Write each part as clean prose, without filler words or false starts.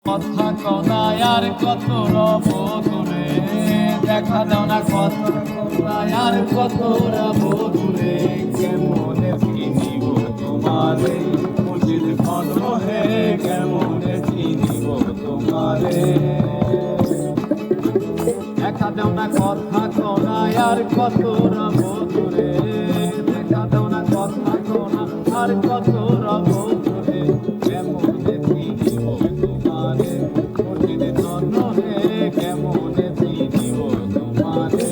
কথা কনায় আর কত রব দূরে, দেখা দাও না কথা কনায় আর কত রব দূরে। কেমনে চিনিব তোমারে মুর্শিদ হে, কেমনে চিনিব তোমারে। দেখা দাও না কথা কনায় আর কত রব দূরে, দেখা দাও না কথা কনা আর কত রব দূরে। কেমনে চিনিব তোমারে মুর্শিদ হে, কেমনে চিনিব তোমারে।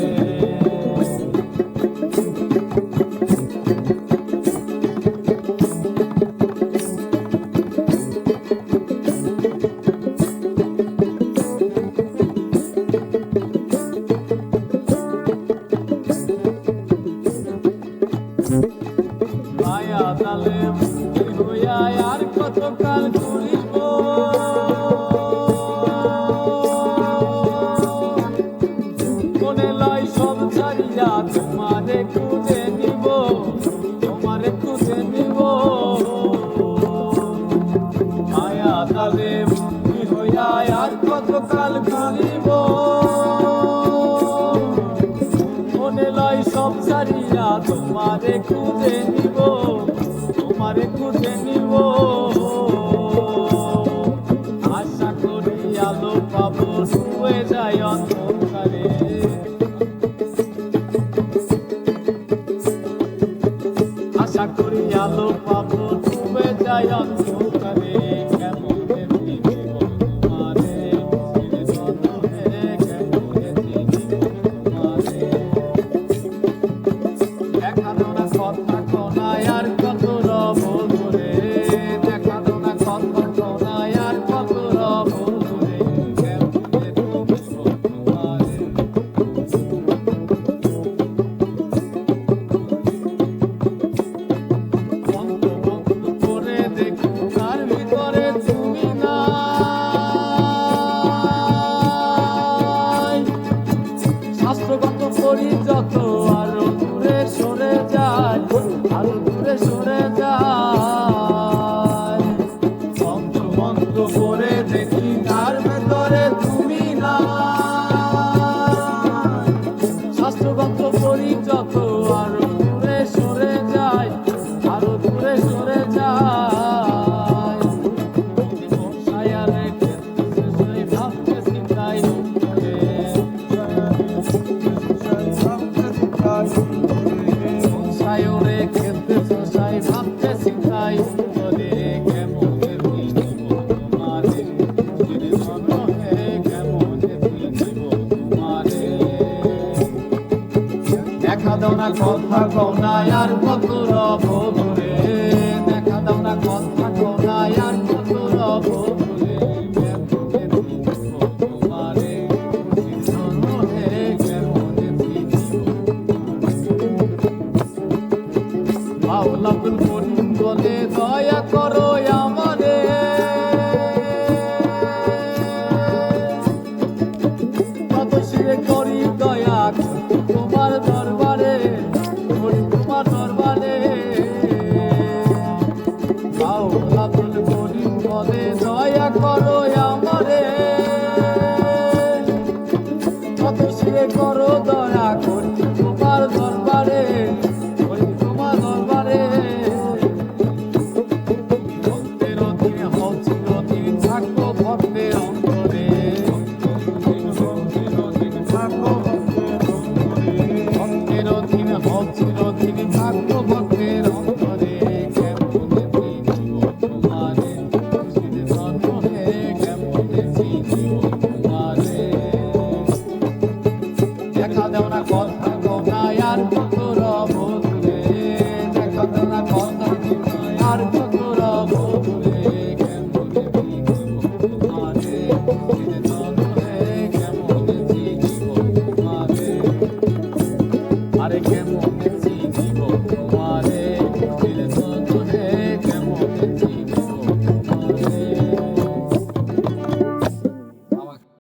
মায়া তালে মুক্তি হইয়া আর কত কাল ঘুরিব, মনে লয় সব ছাড়িয়া তোমারে খুঁজে নিব, তোমারে খুঁজে নিব। মায়া তালে মুক্তি হইয়া আর কত কাল ঘুরিব, মনে লয় সব ছাড়িয়া তোমারে খুঁজে নিব, তোমারে খুঁজে নিব। আশা করি আলো পাবো শুয়ে যায় অন্ধকারে, আশা করি আলো পাবো শুয়ে যায় অন্ধকারে। কেমনে চিনিব তোমারে মুর্শিদ হে, কেমনে চিনিব তোমারে। দেখা দাও না কথা কনায় আর কত রব দূরে, দেখা দাও না কথা কনায় আর কত রব দূরে। কেমনে চিনিব তোমারে। বন্ধ বন্ধ করে দেখো তার ভিতরে তুমি নাই, শাস্ত্রগত করি যত আরো দূরে সরে যায়, আরো দূরে সরে যায়। বন্ধ বন্ধ করে দেখি তার ভেতরে তুমি নাই, শাস্ত্রগত করি যত আরো দূরে সরে যায়, আরো দূরে সরে যায়। মনসায়া রেখে সেই ভাবতে চিন্তাই করে, মনসায় রেখে সেই ভাবতে চিন্তাই করে। কেমনে চিনিব তোমারে মুর্শিদ হে, কেমনে চিনিব তোমারে। দেখা দাও না কথা কনায় আর কত রব দূরে, দেখা দাও না কথা কনায় আর কত রব দূরে। কেমনে চিনিব তোমারে মুর্শিদ হে, কেমনে চিনিব। মাওলা আব্দুল করিম বলে দয়া করো আমারে, কত শিরে করি দয়া তোমার দরবারে, করি তোমার দরবারে। মাওলা আব্দুল করিম বলে দয়া করো আমারে, কত শিরে করো